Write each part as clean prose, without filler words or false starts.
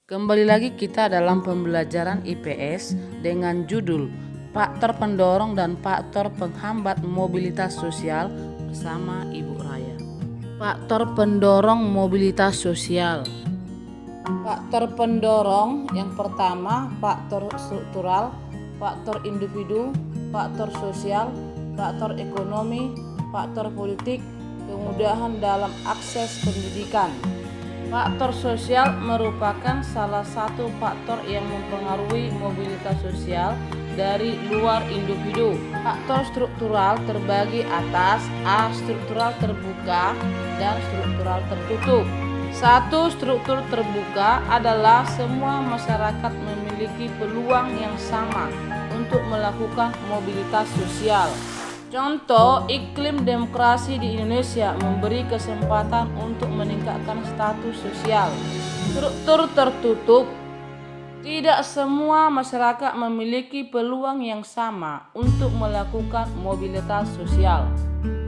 Kembali lagi kita dalam pembelajaran IPS dengan judul Faktor Pendorong dan Faktor Penghambat Mobilitas Sosial bersama Ibu Raya. Faktor pendorong mobilitas sosial. Faktor pendorong yang pertama faktor struktural, faktor individu, faktor sosial, faktor ekonomi, faktor politik, kemudahan dalam akses pendidikan. Faktor sosial merupakan salah satu faktor yang mempengaruhi mobilitas sosial dari luar individu. Faktor struktural terbagi atas A. Struktural terbuka dan struktural tertutup. Satu, struktur terbuka adalah semua masyarakat memiliki peluang yang sama untuk melakukan mobilitas sosial. Contoh, iklim demokrasi di Indonesia memberi kesempatan untuk meningkatkan status sosial. Struktur tertutup, tidak semua masyarakat memiliki peluang yang sama untuk melakukan mobilitas sosial.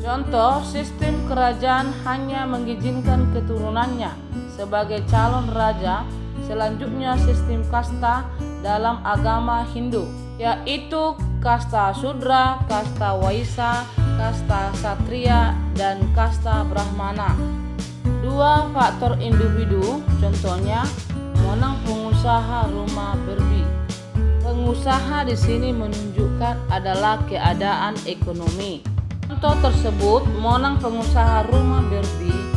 Contoh, sistem kerajaan hanya mengizinkan keturunannya sebagai calon raja. Selanjutnya, sistem kasta dalam agama Hindu, yaitu kasta Sudra, kasta Waisya, kasta Satria, dan kasta Brahmana. Dua, faktor individu, contohnya menang pengusaha rumah berbi. Pengusaha di sini menunjukkan adalah keadaan ekonomi. Contoh tersebut, menang pengusaha rumah berbi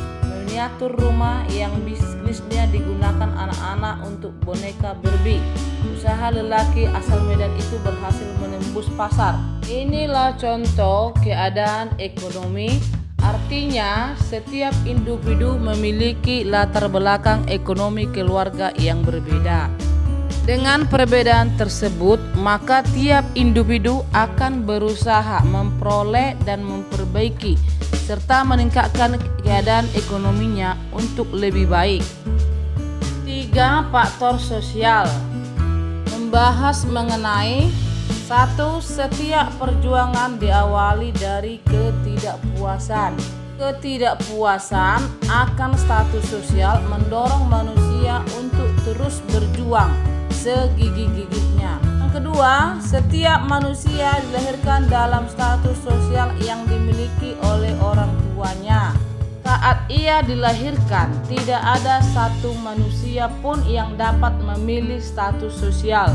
miniatur rumah yang bisnisnya digunakan anak-anak untuk boneka Barbie. Usaha lelaki asal Medan itu berhasil menembus pasar. Inilah contoh keadaan ekonomi. Artinya, setiap individu memiliki latar belakang ekonomi keluarga yang berbeda. Dengan perbedaan tersebut, maka tiap individu akan berusaha memperoleh dan memperbaiki serta meningkatkan keadaan ekonominya untuk lebih baik. 3. Faktor sosial. Membahas mengenai 1. Setiap perjuangan diawali dari ketidakpuasan. Ketidakpuasan akan status sosial mendorong manusia untuk terus berjuang segigih-gigihnya. Yang kedua, setiap manusia dilahirkan dalam status sosial yang dimiliki oleh orang tuanya. Saat ia dilahirkan, tidak ada satu manusia pun yang dapat memilih status sosial.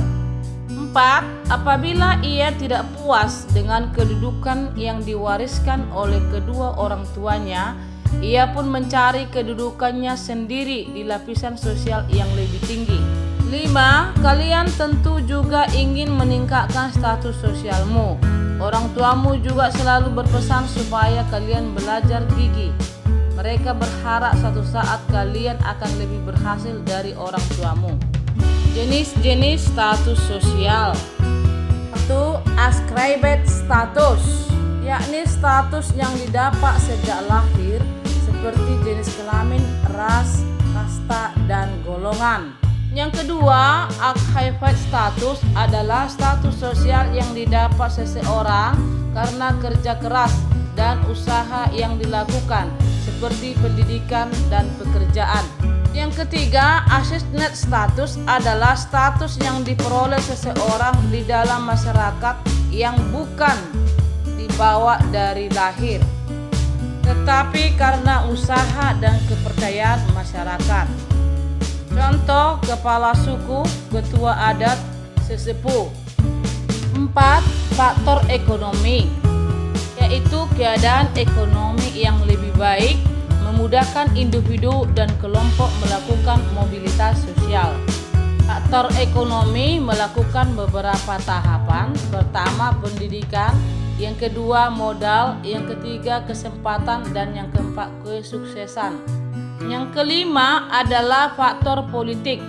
4. Apabila ia tidak puas dengan kedudukan yang diwariskan oleh kedua orang tuanya, ia pun mencari kedudukannya sendiri di lapisan sosial yang lebih tinggi. 5. Kalian tentu juga ingin meningkatkan status sosialmu. Orang tuamu juga selalu berpesan supaya kalian belajar gigih. Mereka berharap suatu saat kalian akan lebih berhasil dari orang tuamu. Jenis-jenis status sosial. 1. Ascribed status, yakni status yang didapat sejak lahir seperti jenis kelamin, ras, kasta, dan golongan. Yang kedua, archived status adalah status sosial yang didapat seseorang karena kerja keras dan usaha yang dilakukan seperti pendidikan dan pekerjaan. Yang ketiga, assigned status adalah status yang diperoleh seseorang di dalam masyarakat yang bukan dibawa dari lahir, tetapi karena usaha dan kepercayaan masyarakat. Contoh, kepala suku, ketua adat, sesepuh. 4. Faktor ekonomi, yaitu keadaan ekonomi yang lebih baik, memudahkan individu dan kelompok melakukan mobilitas sosial. Faktor ekonomi melakukan beberapa tahapan. Pertama, pendidikan. Yang kedua, modal. Yang ketiga, kesempatan. Dan yang keempat, kesuksesan. Yang kelima adalah faktor politik,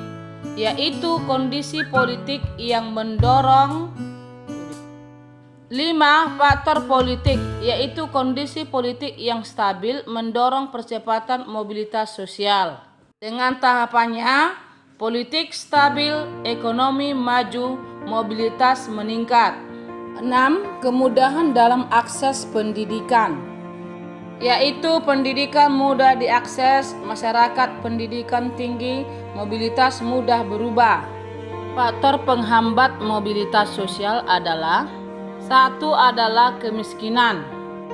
yaitu kondisi politik yang mendorong. 5. Faktor politik, yaitu kondisi politik yang stabil mendorong percepatan mobilitas sosial. Dengan tahapannya, politik stabil, ekonomi maju, mobilitas meningkat. 6. Kemudahan dalam akses pendidikan. yaitu pendidikan mudah diakses, masyarakat pendidikan tinggi, mobilitas mudah berubah. Faktor penghambat mobilitas sosial adalah: satu adalah kemiskinan.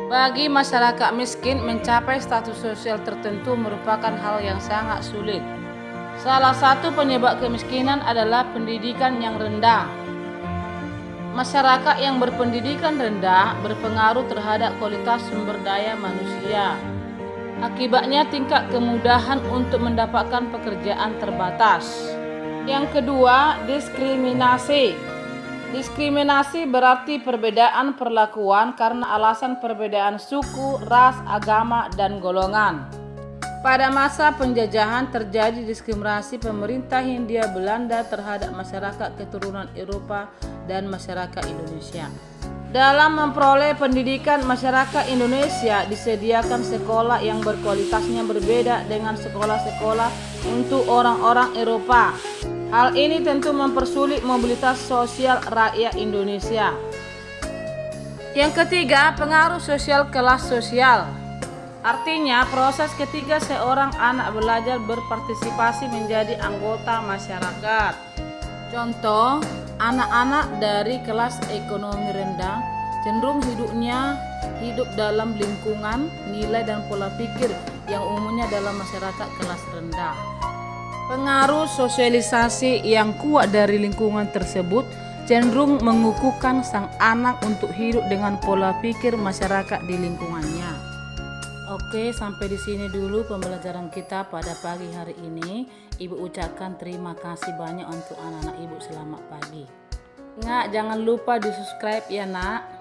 Bagi masyarakat miskin, mencapai status sosial tertentu merupakan hal yang sangat sulit. Salah satu penyebab kemiskinan adalah pendidikan yang rendah. Masyarakat yang berpendidikan rendah berpengaruh terhadap kualitas sumber daya manusia. Akibatnya tingkat kemudahan untuk mendapatkan pekerjaan terbatas. Yang kedua, diskriminasi. Diskriminasi berarti perbedaan perlakuan karena alasan perbedaan suku, ras, agama, dan golongan. Pada masa penjajahan terjadi diskriminasi pemerintah Hindia Belanda terhadap masyarakat keturunan Eropa dan masyarakat Indonesia. Dalam memperoleh pendidikan, masyarakat Indonesia disediakan sekolah yang berkualitasnya berbeda dengan sekolah-sekolah untuk orang-orang Eropa. Hal ini tentu mempersulit mobilitas sosial rakyat Indonesia. Yang ketiga, pengaruh sosial kelas sosial. Artinya, proses ketika seorang anak belajar berpartisipasi menjadi anggota masyarakat. Contoh, anak-anak dari kelas ekonomi rendah cenderung hidup dalam lingkungan, nilai dan pola pikir yang umumnya dalam masyarakat kelas rendah. Pengaruh sosialisasi yang kuat dari lingkungan tersebut cenderung mengukuhkan sang anak untuk hidup dengan pola pikir masyarakat di lingkungannya. Oke, sampai di sini dulu pembelajaran kita pada pagi hari ini. Ibu ucapkan terima kasih banyak untuk anak-anak ibu. Selamat pagi. Ingat, jangan lupa di subscribe ya nak.